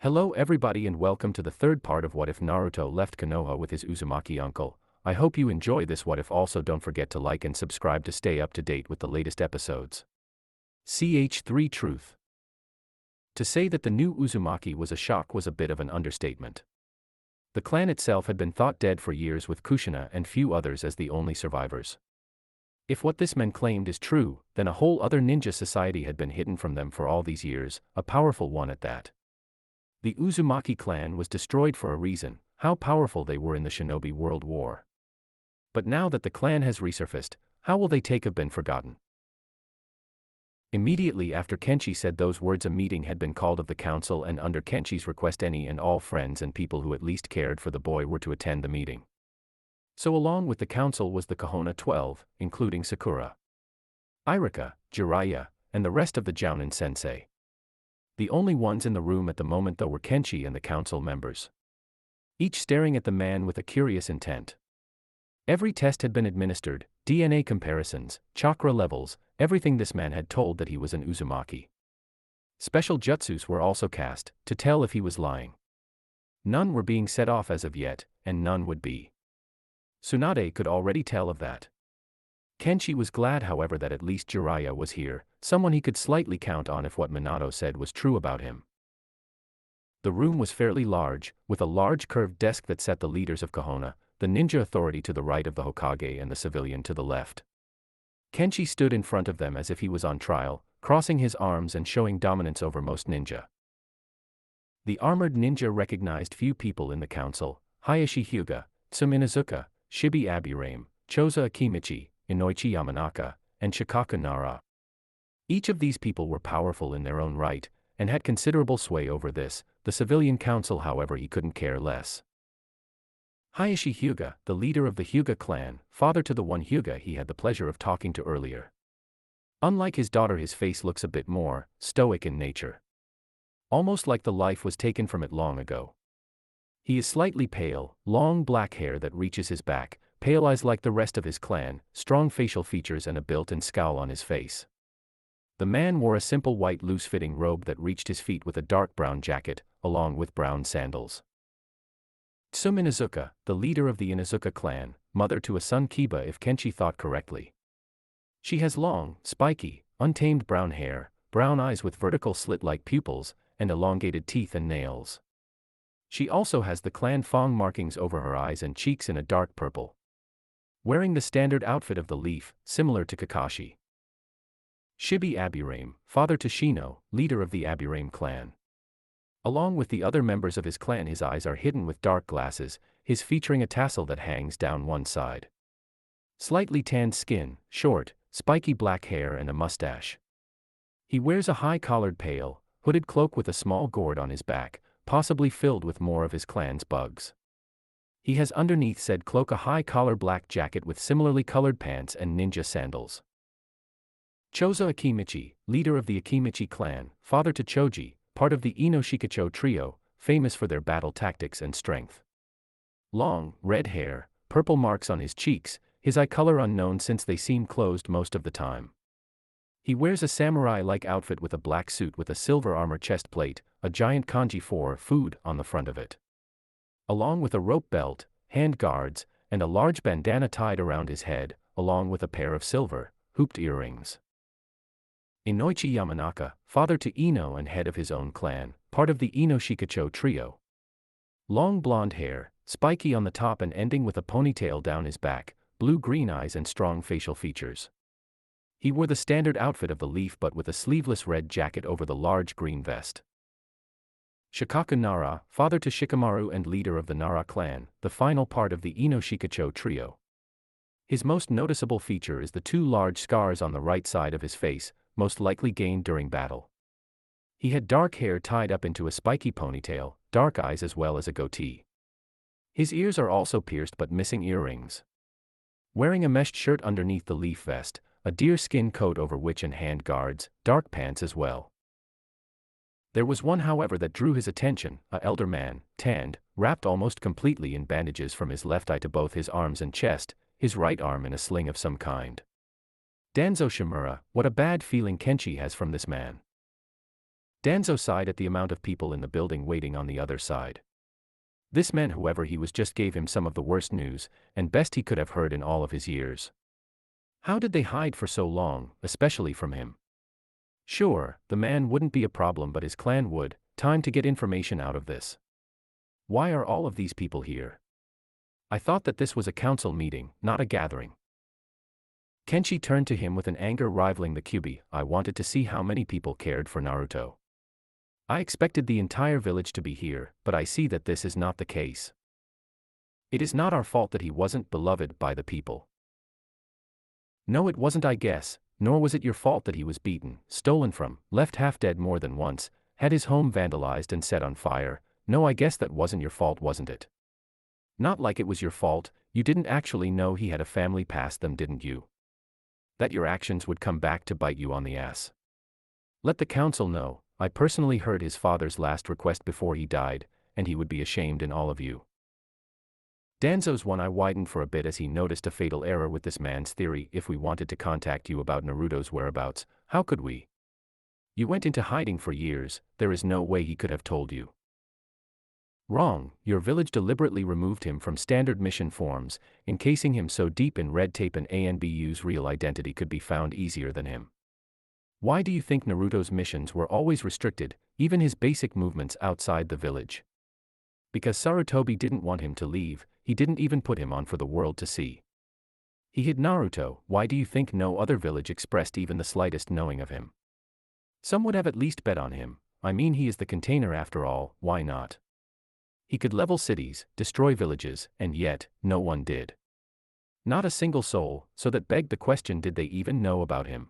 Hello everybody and welcome to the third part of What If Naruto Left Konoha with his Uzumaki uncle. I hope you enjoy this what if. Also don't forget to like and subscribe to stay up to date with the latest episodes. pt.3 Truth. To say that the new Uzumaki was a shock was a bit of an understatement. The clan itself had been thought dead for years with Kushina and few others as the only survivors. If what this man claimed is true, then a whole other ninja society had been hidden from them for all these years, a powerful one at that. The Uzumaki clan was destroyed for a reason, how powerful they were in the Shinobi World War. But now that the clan has resurfaced, how will they have been forgotten? Immediately after Kenshi said those words, a meeting had been called of the council, and under Kenshi's request any and all friends and people who at least cared for the boy were to attend the meeting. So along with the council was the Konoha 12, including Sakura, Irika, Jiraiya, and the rest of the Jounin sensei. The only ones in the room at the moment though were Kenshi and the council members, each staring at the man with a curious intent. Every test had been administered, DNA comparisons, chakra levels, everything. This man had told that he was an Uzumaki. Special jutsus were also cast, to tell if he was lying. None were being set off as of yet, and none would be. Tsunade could already tell of that. Kenshi was glad however that at least Jiraiya was here, someone he could slightly count on if what Minato said was true about him. The room was fairly large, with a large curved desk that sat the leaders of Konoha, the ninja authority to the right of the Hokage and the civilian to the left. Kenshi stood in front of them as if he was on trial, crossing his arms and showing dominance over most ninja. The armored ninja recognized few people in the council: Hayashi Hyuga, Tsume Inuzuka, Shibi Aburame, Choza Akimichi, Inoichi Yamanaka, and Shikaku Nara. Each of these people were powerful in their own right, and had considerable sway over this. The civilian council however he couldn't care less. Hayashi Hyuga, the leader of the Hyuga clan, father to the one Hyuga he had the pleasure of talking to earlier. Unlike his daughter, his face looks a bit more stoic in nature. Almost like the life was taken from it long ago. He is slightly pale, long black hair that reaches his back, pale eyes like the rest of his clan, strong facial features and a built-in scowl on his face. The man wore a simple white loose-fitting robe that reached his feet with a dark brown jacket, along with brown sandals. Tsume Inuzuka, the leader of the Inuzuka clan, mother to a son Kiba if Kenshi thought correctly. She has long, spiky, untamed brown hair, brown eyes with vertical slit-like pupils, and elongated teeth and nails. She also has the clan Fong markings over her eyes and cheeks in a dark purple. Wearing the standard outfit of the leaf, similar to Kakashi. Shibi Aburame, father to Shino, leader of the Aburame clan. Along with the other members of his clan, his eyes are hidden with dark glasses, his featuring a tassel that hangs down one side. Slightly tanned skin, short, spiky black hair and a mustache. He wears a high-collared pale, hooded cloak with a small gourd on his back, possibly filled with more of his clan's bugs. He has underneath said cloak a high-collar black jacket with similarly colored pants and ninja sandals. Choza Akimichi, leader of the Akimichi clan, father to Choji, part of the Ino Shikacho trio, famous for their battle tactics and strength. Long, red hair, purple marks on his cheeks, his eye color unknown since they seem closed most of the time. He wears a samurai-like outfit with a black suit with a silver armor chest plate, a giant kanji for food on the front of it. Along with a rope belt, hand guards, and a large bandana tied around his head, along with a pair of silver, hooped earrings. Inoichi Yamanaka, father to Ino and head of his own clan, part of the Ino Shikacho trio. Long blonde hair, spiky on the top and ending with a ponytail down his back, blue-green eyes and strong facial features. He wore the standard outfit of the leaf but with a sleeveless red jacket over the large green vest. Shikaku Nara, father to Shikamaru and leader of the Nara clan, the final part of the Ino Shikacho trio. His most noticeable feature is the two large scars on the right side of his face, most likely gained during battle. He had dark hair tied up into a spiky ponytail, dark eyes as well as a goatee. His ears are also pierced but missing earrings. Wearing a meshed shirt underneath the leaf vest, a deerskin coat over which and hand guards, dark pants as well. There was one however that drew his attention, an elder man, tanned, wrapped almost completely in bandages from his left eye to both his arms and chest, his right arm in a sling of some kind. Danzo Shimura, what a bad feeling Kenshi has from this man. Danzo sighed at the amount of people in the building waiting on the other side. This man, whoever he was, just gave him some of the worst news, and best he could have heard in all of his years. How did they hide for so long, especially from him? Sure, the man wouldn't be a problem, but his clan would. Time to get information out of this. Why are all of these people here? I thought that this was a council meeting, not a gathering. Kenshi turned to him with an anger rivaling the Kyuubi. I wanted to see how many people cared for Naruto. I expected the entire village to be here, but I see that this is not the case. It is not our fault that he wasn't beloved by the people. No, it wasn't, I guess, nor was it your fault that he was beaten, stolen from, left half dead more than once, had his home vandalized and set on fire. No, I guess that wasn't your fault, wasn't it? Not like it was your fault. You didn't actually know he had a family past them, didn't you? That your actions would come back to bite you on the ass. Let the council know. I personally heard his father's last request before he died, and he would be ashamed in all of you. Danzo's one eye widened for a bit as he noticed a fatal error with this man's theory. If we wanted to contact you about Naruto's whereabouts, how could we? You went into hiding for years, there is no way he could have told you. Wrong, your village deliberately removed him from standard mission forms, encasing him so deep in red tape an ANBU's real identity could be found easier than him. Why do you think Naruto's missions were always restricted, even his basic movements outside the village? Because Sarutobi didn't want him to leave, he didn't even put him on for the world to see. He hid Naruto. Why do you think no other village expressed even the slightest knowing of him? Some would have at least bet on him. I mean, he is the container after all, why not? He could level cities, destroy villages, and yet, no one did. Not a single soul, so that begged the question, did they even know about him?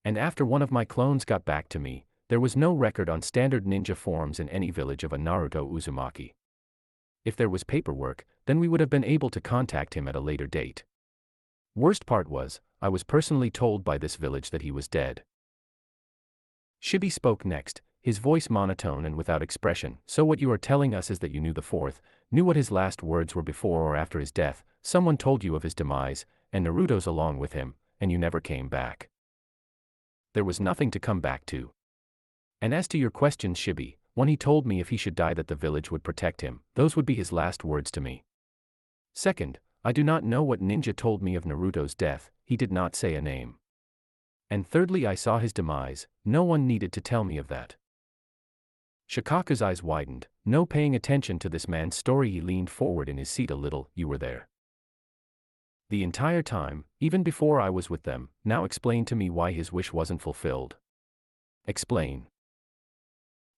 And after one of my clones got back to me, there was no record on standard ninja forms in any village of a Naruto Uzumaki. If there was paperwork, then we would have been able to contact him at a later date. Worst part was, I was personally told by this village that he was dead. Shibi spoke next, his voice monotone and without expression. So what you are telling us is that you knew the fourth, knew what his last words were before or after his death, someone told you of his demise, and Naruto's along with him, and you never came back. There was nothing to come back to. And as to your question, Shibi, when he told me if he should die that the village would protect him, those would be his last words to me. Second, I do not know what ninja told me of Naruto's death, he did not say a name. And thirdly, I saw his demise, no one needed to tell me of that. Shikaku's eyes widened, no paying attention to this man's story. He leaned forward in his seat a little. You were there the entire time, even before I was with them. Now explain to me why his wish wasn't fulfilled. Explain.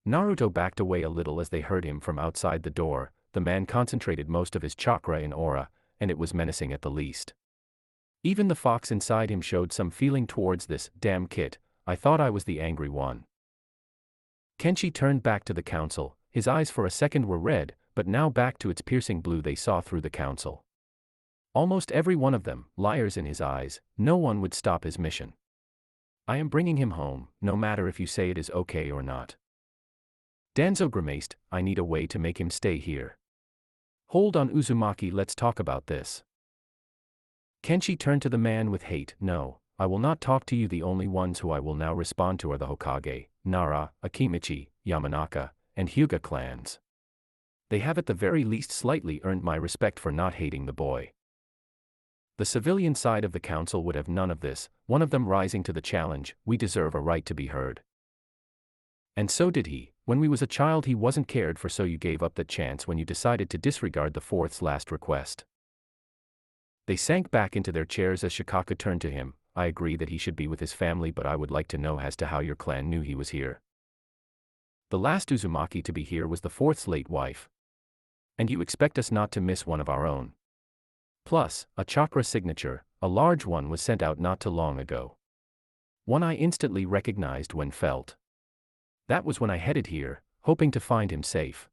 Naruto backed away a little as they heard him from outside the door. The man concentrated most of his chakra in aura, and it was menacing at the least. Even the fox inside him showed some feeling towards this. Damn kid, I thought I was the angry one. Kenshi turned back to the council. His eyes for a second were red, but now back to its piercing blue. They saw through the council. Almost every one of them, liars in his eyes. No one would stop his mission. I am bringing him home, no matter if you say it is okay or not. Danzo grimaced. I need a way to make him stay here. Hold on, Uzumaki, let's talk about this. Kenshi turned to the man with hate. No, I will not talk to you. The only ones who I will now respond to are the Hokage, Nara, Akimichi, Yamanaka, and Hyuga clans. They have at the very least slightly earned my respect for not hating the boy. The civilian side of the council would have none of this, one of them rising to the challenge. We deserve a right to be heard. And so did he. When we was a child he wasn't cared for, so you gave up that chance when you decided to disregard the fourth's last request. They sank back into their chairs as Shikaku turned to him. I agree that he should be with his family, but I would like to know as to how your clan knew he was here. The last Uzumaki to be here was the fourth's late wife. And you expect us not to miss one of our own. Plus, a chakra signature, a large one, was sent out not too long ago. One I instantly recognized when felt. That was when I headed here, hoping to find him safe.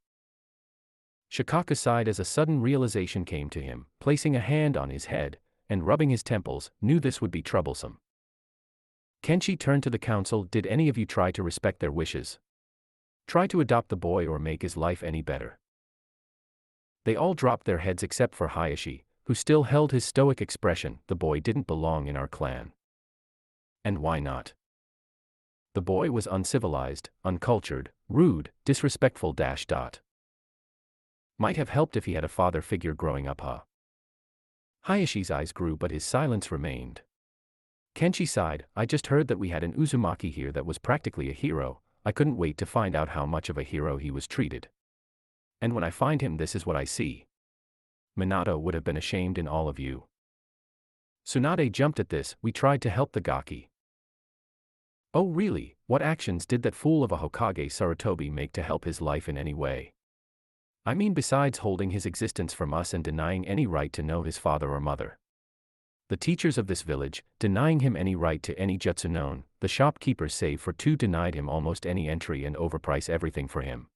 Shikaku sighed as a sudden realization came to him, placing a hand on his head, and rubbing his temples, knew this would be troublesome. Kenshi turned to the council. Did any of you try to respect their wishes? Try to adopt the boy or make his life any better? They all dropped their heads except for Hayashi, who still held his stoic expression. The boy didn't belong in our clan. And why not? The boy was uncivilized, uncultured, rude, disrespectful. Might have helped if he had a father figure growing up, huh? Hayashi's eyes grew but his silence remained. Kenshi sighed, I just heard that we had an Uzumaki here that was practically a hero. I couldn't wait to find out how much of a hero he was treated. And when I find him, this is what I see. Minato would have been ashamed in all of you. Tsunade jumped at this, we tried to help the Gaki. Oh really, what actions did that fool of a Hokage Sarutobi make to help his life in any way? I mean besides holding his existence from us and denying any right to know his father or mother. The teachers of this village, denying him any right to any jutsu known, the shopkeepers save for 2 denied him almost any entry and overprice everything for him.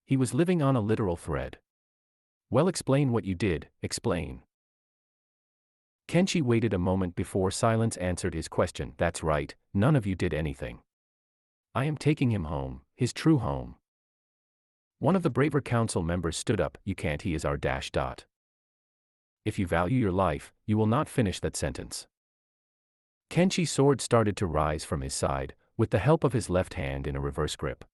He was living on a literal thread. Well, explain what you did, explain. Kenshi waited a moment before silence answered his question. That's right, none of you did anything. I am taking him home, his true home. One of the braver council members stood up, you can't, he is our ... If you value your life, you will not finish that sentence. Kenshi's sword started to rise from his side, with the help of his left hand in a reverse grip.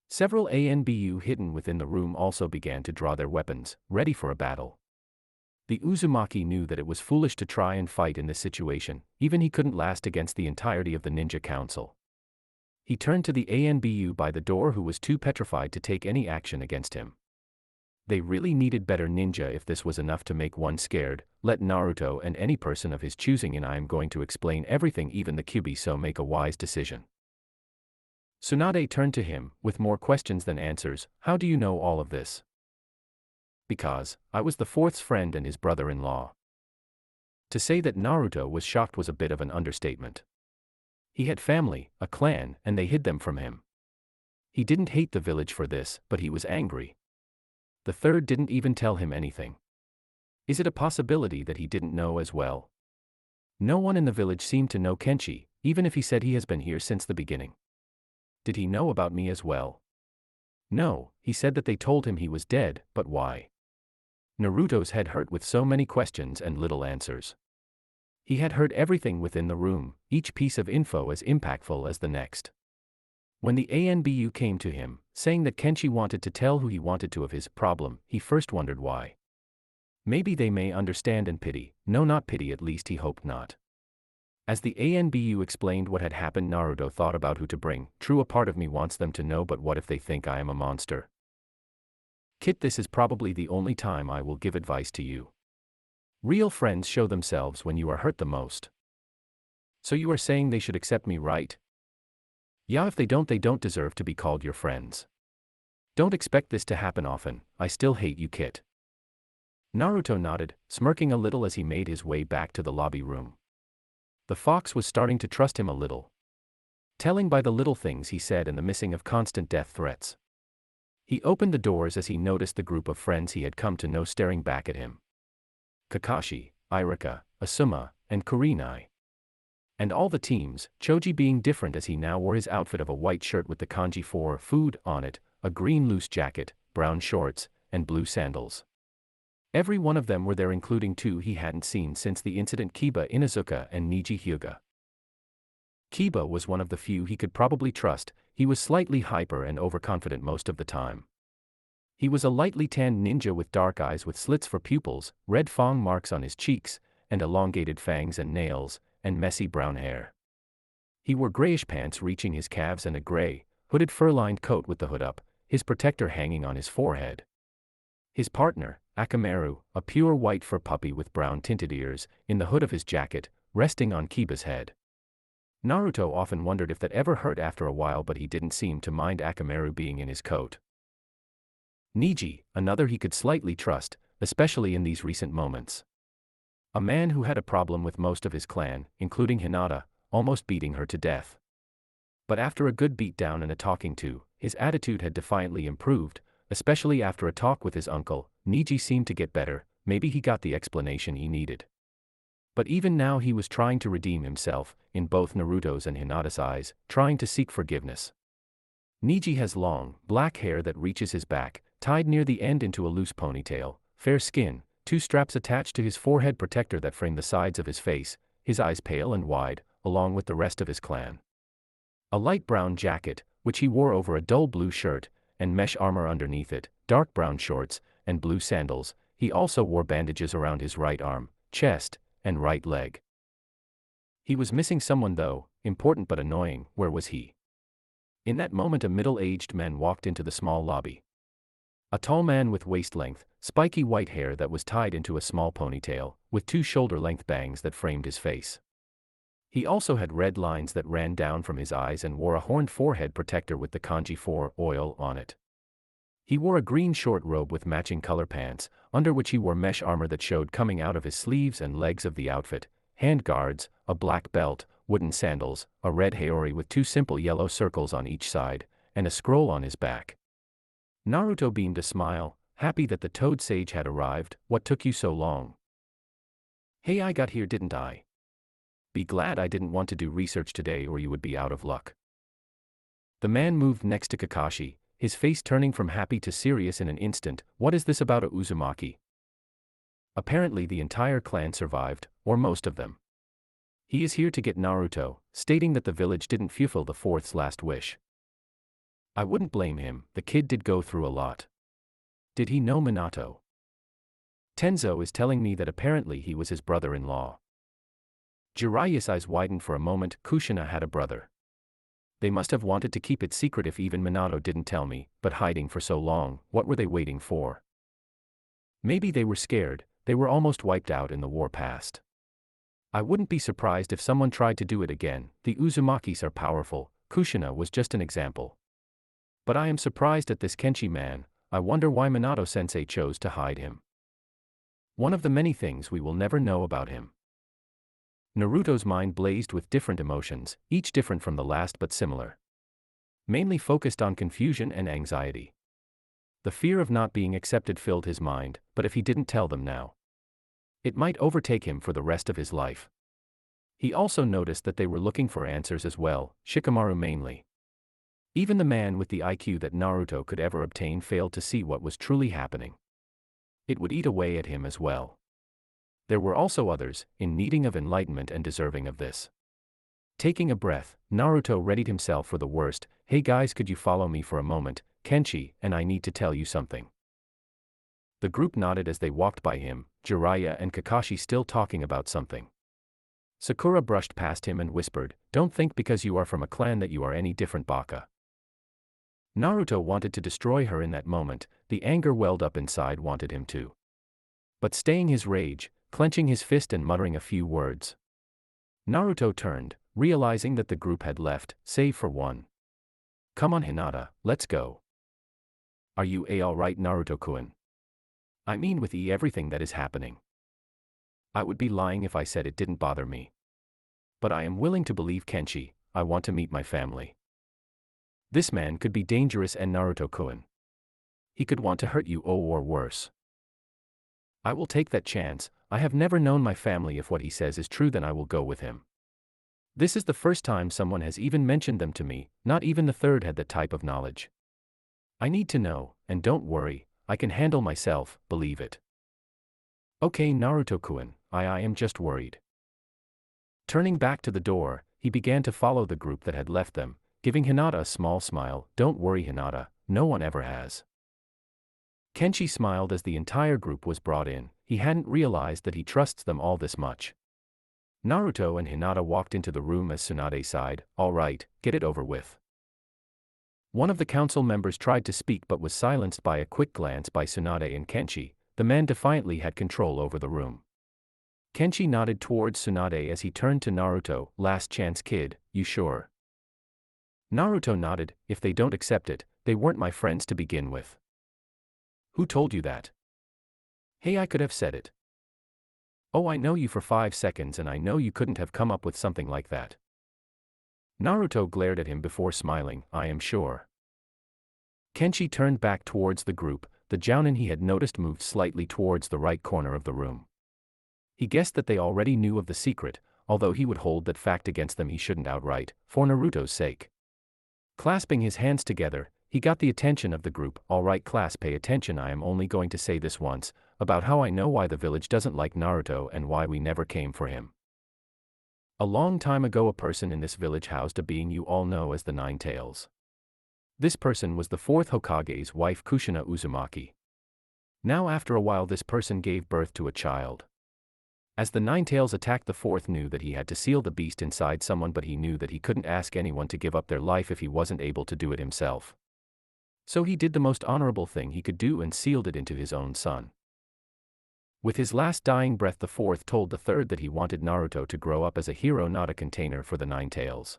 Several ANBU hidden within the room also began to draw their weapons, ready for a battle. The Uzumaki knew that it was foolish to try and fight in this situation, even he couldn't last against the entirety of the ninja council. He turned to the ANBU by the door who was too petrified to take any action against him. They really needed better ninja if this was enough to make one scared. Let Naruto and any person of his choosing in. I am going to explain everything, even the Kyuubi, so make a wise decision. Tsunade turned to him, with more questions than answers. How do you know all of this? Because, I was the fourth's friend and his brother-in-law. To say that Naruto was shocked was a bit of an understatement. He had family, a clan, and they hid them from him. He didn't hate the village for this, but he was angry. The third didn't even tell him anything. Is it a possibility that he didn't know as well? No one in the village seemed to know Kenshi, even if he said he has been here since the beginning. Did he know about me as well? No, he said that they told him he was dead, but why? Naruto's head hurt with so many questions and little answers. He had heard everything within the room, each piece of info as impactful as the next. When the ANBU came to him, saying that Kenshi wanted to tell who he wanted to of his problem, he first wondered why. Maybe they may understand and pity. No, not pity, at least he hoped not. As the ANBU explained what had happened, Naruto thought about who to bring. True, a part of me wants them to know, but what if they think I am a monster? Kit, this is probably the only time I will give advice to you. Real friends show themselves when you are hurt the most. So you are saying they should accept me, right? Yeah, if they don't deserve to be called your friends. Don't expect this to happen often. I still hate you, Kit. Naruto nodded, smirking a little as he made his way back to the lobby room. The fox was starting to trust him a little. Telling by the little things he said and the missing of constant death threats. He opened the doors as he noticed the group of friends he had come to know staring back at him. Kakashi, Irika, Asuma, and Kurenai. And all the teams, Choji being different as he now wore his outfit of a white shirt with the kanji for food on it, a green loose jacket, brown shorts, and blue sandals. Every one of them were there, including 2 he hadn't seen since the incident, Kiba Inuzuka and Niji Hyuga. Kiba was one of the few he could probably trust. He was slightly hyper and overconfident most of the time. He was a lightly tanned ninja with dark eyes with slits for pupils, red fang marks on his cheeks, and elongated fangs and nails, and messy brown hair. He wore grayish pants reaching his calves and a gray, hooded fur-lined coat with the hood up, his protector hanging on his forehead. His partner, Akamaru, a pure white fur puppy with brown tinted ears, in the hood of his jacket, resting on Kiba's head. Naruto often wondered if that ever hurt after a while, but he didn't seem to mind Akamaru being in his coat. Niji, another he could slightly trust, especially in these recent moments. A man who had a problem with most of his clan, including Hinata, almost beating her to death. But after a good beatdown and a talking to, his attitude had defiantly improved, especially after a talk with his uncle. Niji seemed to get better, maybe he got the explanation he needed. But even now he was trying to redeem himself, in both Naruto's and Hinata's eyes, trying to seek forgiveness. Niji has long, black hair that reaches his back, tied near the end into a loose ponytail, fair skin, 2 straps attached to his forehead protector that frame the sides of his face, his eyes pale and wide, along with the rest of his clan. A light brown jacket, which he wore over a dull blue shirt, and mesh armor underneath it, dark brown shorts, and blue sandals. He also wore bandages around his right arm, chest, and right leg. He was missing someone though, important but annoying. Where was he? In that moment a middle-aged man walked into the small lobby. A tall man with waist-length, spiky white hair that was tied into a small ponytail, with two shoulder-length bangs that framed his face. He also had red lines that ran down from his eyes and wore a horned forehead protector with the kanji 4 oil on it. He wore a green short robe with matching color pants, under which he wore mesh armor that showed coming out of his sleeves and legs of the outfit, hand guards, a black belt, wooden sandals, a red haori with two simple yellow circles on each side, and a scroll on his back. Naruto beamed a smile, happy that the Toad Sage had arrived. What took you so long? Hey, I got here, didn't I? Be glad I didn't want to do research today or you would be out of luck. The man moved next to Kakashi, his face turning from happy to serious in an instant. What is this about a Uzumaki? Apparently the entire clan survived, or most of them. He is here to get Naruto, stating that the village didn't fulfill the fourth's last wish. I wouldn't blame him, the kid did go through a lot. Did he know Minato? Tenzo is telling me that apparently he was his brother-in-law. Jiraiya's eyes widened for a moment. Kushina had a brother. They must have wanted to keep it secret if even Minato didn't tell me, but hiding for so long, what were they waiting for? Maybe they were scared, they were almost wiped out in the war past. I wouldn't be surprised if someone tried to do it again. The Uzumakis are powerful, Kushina was just an example. But I am surprised at this Kenshi man. I wonder why Minato-sensei chose to hide him. One of the many things we will never know about him. Naruto's mind blazed with different emotions, each different from the last but similar. Mainly focused on confusion and anxiety. The fear of not being accepted filled his mind, but if he didn't tell them now, it might overtake him for the rest of his life. He also noticed that they were looking for answers as well, Shikamaru mainly. Even the man with the IQ that Naruto could ever obtain failed to see what was truly happening. It would eat away at him as well. There were also others, in needing of enlightenment and deserving of this. Taking a breath, Naruto readied himself for the worst. Hey guys, could you follow me for a moment, Kenshi, and I need to tell you something. The group nodded as they walked by him, Jiraiya and Kakashi still talking about something. Sakura brushed past him and whispered, don't think because you are from a clan that you are any different, Baka. Naruto wanted to destroy her in that moment, the anger welled up inside wanted him to. But staying his rage, clenching his fist and muttering a few words. Naruto turned, realizing that the group had left, save for one. Come on Hinata, let's go. Are you alright Naruto-kun? I mean with everything that is happening. I would be lying if I said it didn't bother me. But I am willing to believe Kenshi, I want to meet my family. This man could be dangerous and Naruto-kun. He could want to hurt you or worse. I will take that chance. I have never known my family. If what he says is true, then I will go with him. This is the first time someone has even mentioned them to me, not even the third had that type of knowledge. I need to know, and don't worry, I can handle myself, believe it. Okay Naruto-kun, I am just worried. Turning back to the door, he began to follow the group that had left them, giving Hinata a small smile. Don't worry Hinata, no one ever has. Kenshi smiled as the entire group was brought in. He hadn't realized that he trusts them all this much. Naruto and Hinata walked into the room as Tsunade sighed, all right, get it over with. One of the council members tried to speak but was silenced by a quick glance by Tsunade and Kenshi. The man defiantly had control over the room. Kenshi nodded towards Tsunade as he turned to Naruto, last chance kid, you sure? Naruto nodded, if they don't accept it, they weren't my friends to begin with. Who told you that? Hey, I could have said it. Oh, I know you for 5 seconds and I know you couldn't have come up with something like that. Naruto glared at him before smiling, I am sure. Kenshi turned back towards the group. The jounin he had noticed moved slightly towards the right corner of the room. He guessed that they already knew of the secret, although he would hold that fact against them he shouldn't outright, for Naruto's sake. Clasping his hands together, he got the attention of the group. All right class, pay attention, I am only going to say this once, about how I know why the village doesn't like Naruto and why we never came for him. A long time ago a person in this village housed a being you all know as the Nine Tails. This person was the fourth Hokage's wife Kushina Uzumaki. Now after a while this person gave birth to a child. As the Nine Tails attacked, the fourth knew that he had to seal the beast inside someone, but he knew that he couldn't ask anyone to give up their life if he wasn't able to do it himself. So he did the most honorable thing he could do and sealed it into his own son. With his last dying breath, the fourth told the third that he wanted Naruto to grow up as a hero, not a container for the Nine Tails.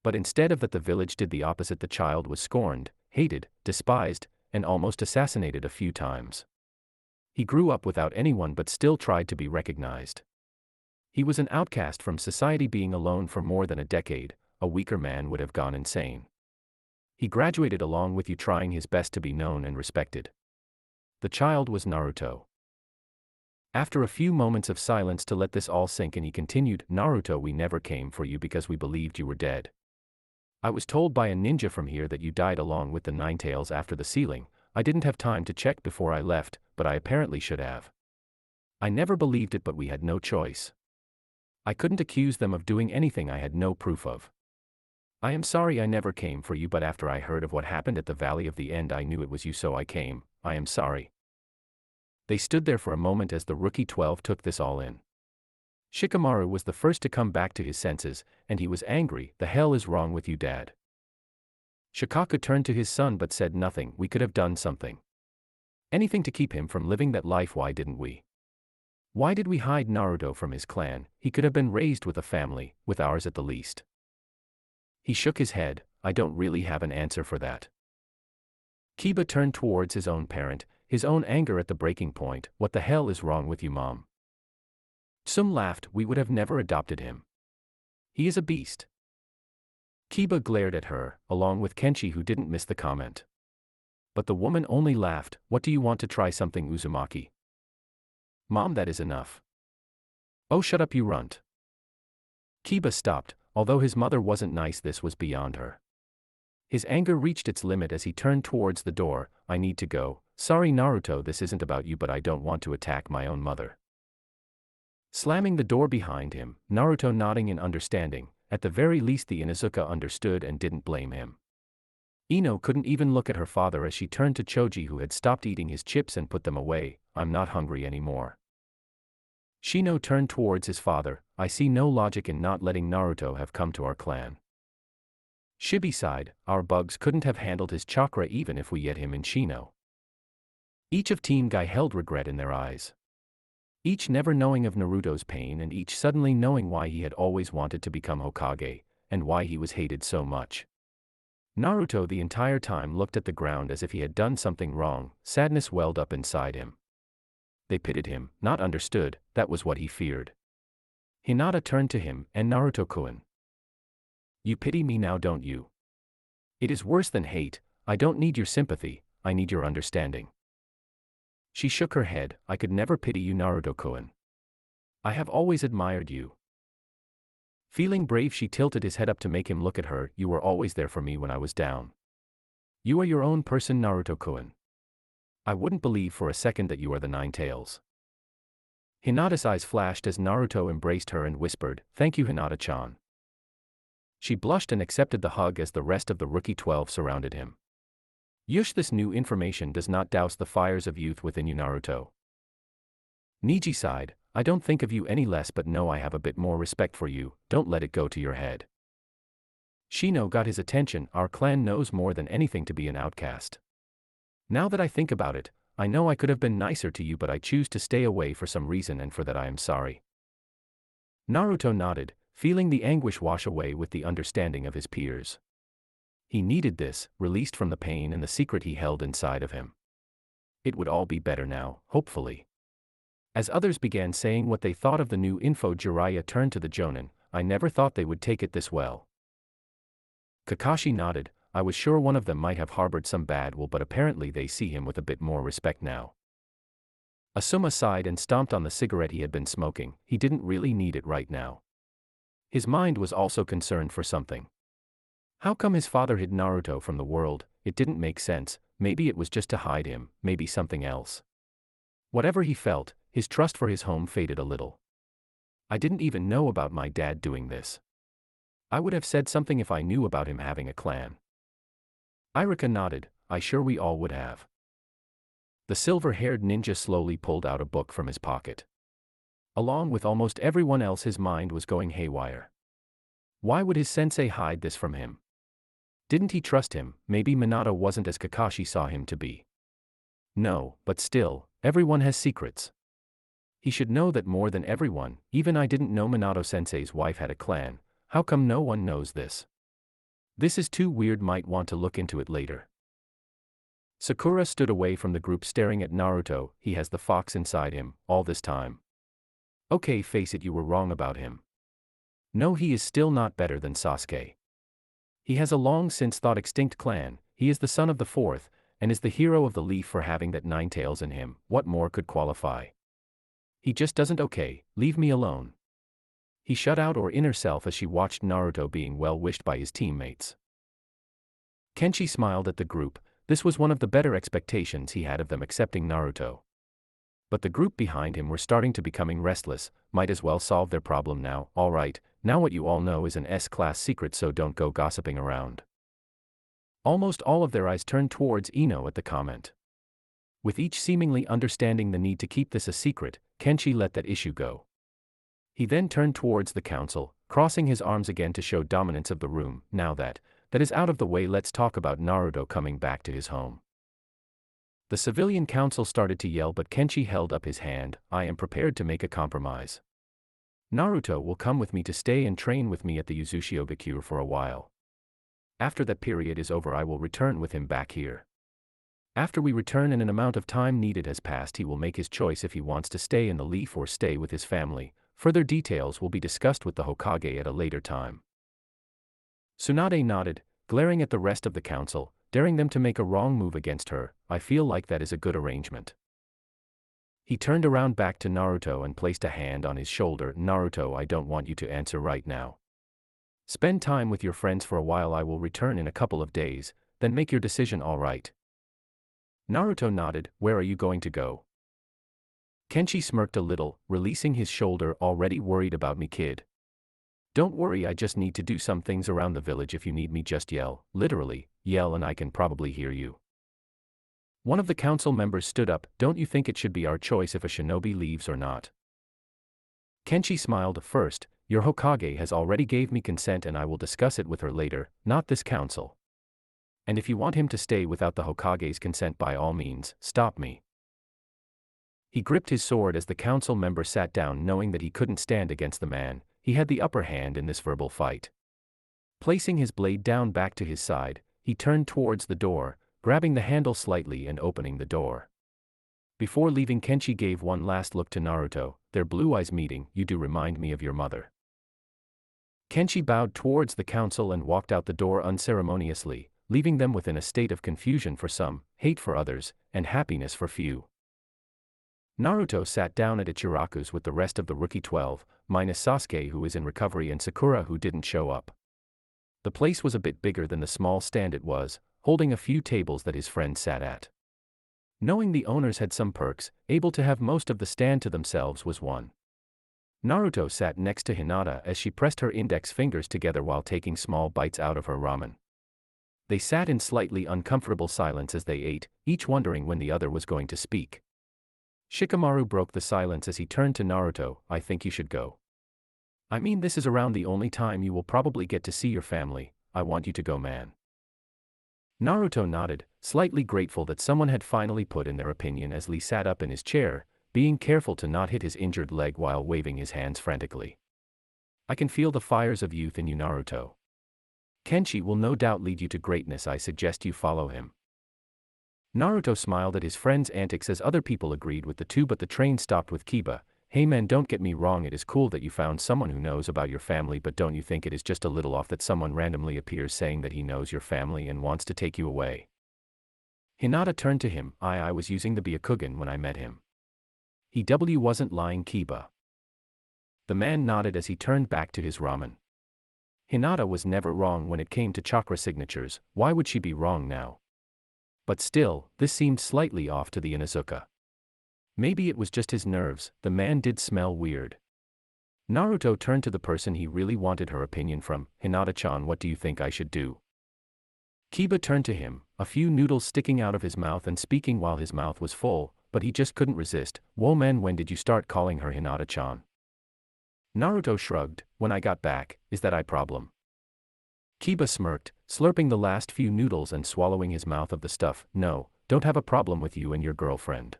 But instead of that, the village did the opposite. The child was scorned, hated, despised, and almost assassinated a few times. He grew up without anyone but still tried to be recognized. He was an outcast from society, being alone for more than a decade. A weaker man would have gone insane. He graduated along with you, trying his best to be known and respected. The child was Naruto. After a few moments of silence to let this all sink in, he continued, "Naruto, we never came for you because we believed you were dead. I was told by a ninja from here that you died along with the Nine Tails after the sealing. I didn't have time to check before I left, but I apparently should have. I never believed it, but we had no choice. I couldn't accuse them of doing anything I had no proof of. I am sorry I never came for you, but after I heard of what happened at the Valley of the End, I knew it was you, so I came. I am sorry." They stood there for a moment as the Rookie 12 took this all in. Shikamaru was the first to come back to his senses, and he was angry. "The hell is wrong with you, Dad?" Shikaku turned to his son but said nothing. "We could have done something. Anything to keep him from living that life. Why didn't we? Why did we hide Naruto from his clan? He could have been raised with a family, with ours at the least." He shook his head. "I don't really have an answer for that." Kiba turned towards his own parent, his own anger at the breaking point. "What the hell is wrong with you, Mom?" Sum laughed. "We would have never adopted him. He is a beast." Kiba glared at her, along with Kenshi, who didn't miss the comment. But the woman only laughed. "What do you want to try something, Uzumaki?" "Mom, that is enough." "Oh, shut up, you runt." Kiba stopped. Although his mother wasn't nice, this was beyond her. His anger reached its limit as he turned towards the door. "I need to go. Sorry, Naruto, this isn't about you, but I don't want to attack my own mother." Slamming the door behind him, Naruto nodding in understanding. At the very least the Inuzuka understood and didn't blame him. Ino couldn't even look at her father as she turned to Choji, who had stopped eating his chips and put them away. "I'm not hungry anymore." Shino turned towards his father. "I see no logic in not letting Naruto have come to our clan." Shibi sighed. "Our bugs couldn't have handled his chakra even if we let him in." Shino. Each of Team Guy held regret in their eyes. Each never knowing of Naruto's pain, and each suddenly knowing why he had always wanted to become Hokage, and why he was hated so much. Naruto the entire time looked at the ground as if he had done something wrong. Sadness welled up inside him. They pitied him, not understood. That was what he feared. Hinata turned to him. "And Naruto-kun, you pity me now, don't you? It is worse than hate. I don't need your sympathy, I need your understanding." She shook her head. "I could never pity you, Naruto-kun. I have always admired you." Feeling brave, she tilted his head up to make him look at her. "You were always there for me when I was down. You are your own person, Naruto-kun. I wouldn't believe for a second that you are the Nine Tails." Hinata's eyes flashed as Naruto embraced her and whispered, "Thank you, Hinata-chan." She blushed and accepted the hug as the rest of the Rookie 12 surrounded him. "Yush, this new information does not douse the fires of youth within you, Naruto." Niji sighed. "I don't think of you any less, but no, I have a bit more respect for you. Don't let it go to your head." Shino got his attention. "Our clan knows more than anything to be an outcast. Now that I think about it, I know I could have been nicer to you, but I choose to stay away for some reason, and for that I am sorry." Naruto nodded, feeling the anguish wash away with the understanding of his peers. He needed this, released from the pain and the secret he held inside of him. It would all be better now, hopefully. As others began saying what they thought of the new info, Jiraiya turned to the Jonin. "I never thought they would take it this well." Kakashi nodded. "I was sure one of them might have harbored some bad will, but apparently they see him with a bit more respect now." Asuma sighed and stomped on the cigarette he had been smoking. He didn't really need it right now. His mind was also concerned for something. How come his father hid Naruto from the world? It didn't make sense. Maybe it was just to hide him, maybe something else. Whatever he felt, his trust for his home faded a little. I didn't even know about my dad doing this. I would have said something if I knew about him having a clan. Irika nodded. I sure we all would have. The silver-haired ninja slowly pulled out a book from his pocket. Along with almost everyone else, his mind was going haywire. Why would his sensei hide this from him? Didn't he trust him? Maybe Minato wasn't as Kakashi saw him to be. No, but still, everyone has secrets. He should know that more than everyone. Even I didn't know Minato-sensei's wife had a clan. How come no one knows this? This is too weird, might want to look into it later. Sakura stood away from the group staring at Naruto. He has the fox inside him, all this time. Okay, face it, you were wrong about him. No, he is still not better than Sasuke. He has a long since thought extinct clan. He is the son of the fourth, and is the hero of the leaf for having that nine tails in him. What more could qualify? He just doesn't. Okay, leave me alone. He shut out her inner self as she watched Naruto being well wished by his teammates. Kenshi smiled at the group. This was one of the better expectations he had of them accepting Naruto. But the group behind him were starting to becoming restless. Might as well solve their problem now. Alright, now what you all know is an S-class secret, so don't go gossiping around. Almost all of their eyes turned towards Ino at the comment. With each seemingly understanding the need to keep this a secret, Kenshi let that issue go. He then turned towards the council, crossing his arms again to show dominance of the room. Now that is out of the way, let's talk about Naruto coming back to his home. The civilian council started to yell, but Kenshi held up his hand. I am prepared to make a compromise. Naruto will come with me to stay and train with me at the Uzushiogakure for a while. After that period is over, I will return with him back here. After we return and an amount of time needed has passed, he will make his choice if he wants to stay in the leaf or stay with his family. Further details will be discussed with the Hokage at a later time. Tsunade nodded, glaring at the rest of the council, daring them to make a wrong move against her. I feel like that is a good arrangement. He turned around back to Naruto and placed a hand on his shoulder. Naruto, I don't want you to answer right now. Spend time with your friends for a while. I will return in a couple of days, then make your decision, all right? Naruto nodded. Where are you going to go? Kenshi smirked a little, releasing his shoulder. Already worried about me, kid? Don't worry, I just need to do some things around the village. If you need me, just yell. Literally, yell and I can probably hear you. One of the council members stood up. Don't you think it should be our choice if a shinobi leaves or not? Kenshi smiled. First, your Hokage has already gave me consent and I will discuss it with her later, not this council. And if you want him to stay without the Hokage's consent, by all means, stop me. He gripped his sword as the council member sat down, knowing that he couldn't stand against the man. He had the upper hand in this verbal fight. Placing his blade down back to his side, he turned towards the door, grabbing the handle slightly and opening the door. Before leaving, Kenshi gave one last look to Naruto, their blue eyes meeting. You do remind me of your mother. Kenshi bowed towards the council and walked out the door unceremoniously, leaving them within a state of confusion for some, hate for others, and happiness for few. Naruto sat down at Ichiraku's with the rest of the rookie 12, minus Sasuke who is in recovery and Sakura who didn't show up. The place was a bit bigger than the small stand it was, holding a few tables that his friends sat at. Knowing the owners had some perks, able to have most of the stand to themselves was one. Naruto sat next to Hinata as she pressed her index fingers together while taking small bites out of her ramen. They sat in slightly uncomfortable silence as they ate, each wondering when the other was going to speak. Shikamaru broke the silence as he turned to Naruto. I think you should go. I mean, this is around the only time you will probably get to see your family. I want you to go, man. Naruto nodded, slightly grateful that someone had finally put in their opinion as Lee sat up in his chair, being careful to not hit his injured leg while waving his hands frantically. I can feel the fires of youth in you, Naruto. Kenshi will no doubt lead you to greatness. I suggest you follow him. Naruto smiled at his friend's antics as other people agreed with the two, but the train stopped with Kiba. Hey man, don't get me wrong, it is cool that you found someone who knows about your family, but don't you think it is just a little off that someone randomly appears saying that he knows your family and wants to take you away? Hinata turned to him. I was using the Byakugan when I met him. He wasn't lying, Kiba. The man nodded as he turned back to his ramen. Hinata was never wrong when it came to chakra signatures. Why would she be wrong now? But still, this seemed slightly off to the Inuzuka. Maybe it was just his nerves. The man did smell weird. Naruto turned to the person he really wanted her opinion from. Hinata-chan, what do you think I should do? Kiba turned to him, a few noodles sticking out of his mouth and speaking while his mouth was full, but he just couldn't resist. Whoa man, when did you start calling her Hinata-chan? Naruto shrugged. When I got back. Is that a problem? Kiba smirked, slurping the last few noodles and swallowing his mouth of the stuff. No, don't have a problem with you and your girlfriend.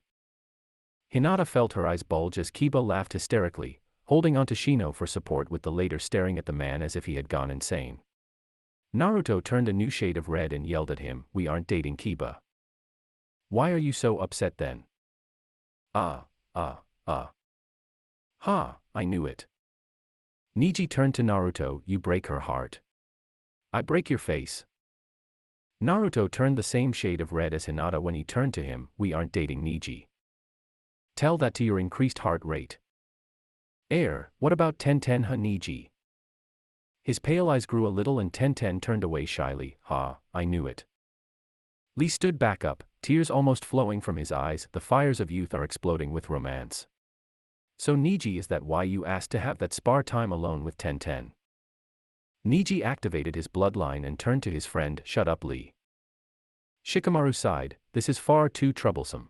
Hinata felt her eyes bulge as Kiba laughed hysterically, holding onto Shino for support with the latter staring at the man as if he had gone insane. Naruto turned a new shade of red and yelled at him, we aren't dating, Kiba. Why are you so upset then? Ha, I knew it. Neji turned to Naruto, you break her heart. I break your face. Naruto turned the same shade of red as Hinata when he turned to him, we aren't dating, Neji. Tell that to your increased heart rate. What about Tenten ha, Neji? His pale eyes grew a little and Tenten turned away shyly. I knew it. Lee stood back up, tears almost flowing from his eyes. The fires of youth are exploding with romance. So Neji, is that why you asked to have that spar time alone with Tenten? Neji activated his bloodline and turned to his friend, shut up Lee. Shikamaru sighed, this is far too troublesome.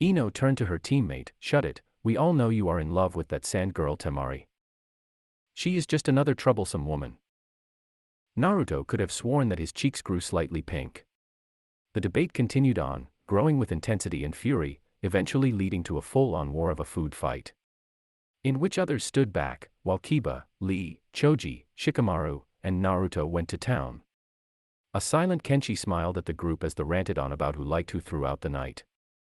Ino turned to her teammate, shut it, we all know you are in love with that sand girl Temari. She is just another troublesome woman. Naruto could have sworn that his cheeks grew slightly pink. The debate continued on, growing with intensity and fury, eventually leading to a full-on war of a food fight, in which others stood back, while Kiba, Lee, Choji, Shikamaru, and Naruto went to town. A silent Kenshi smiled at the group as they ranted on about who liked who throughout the night.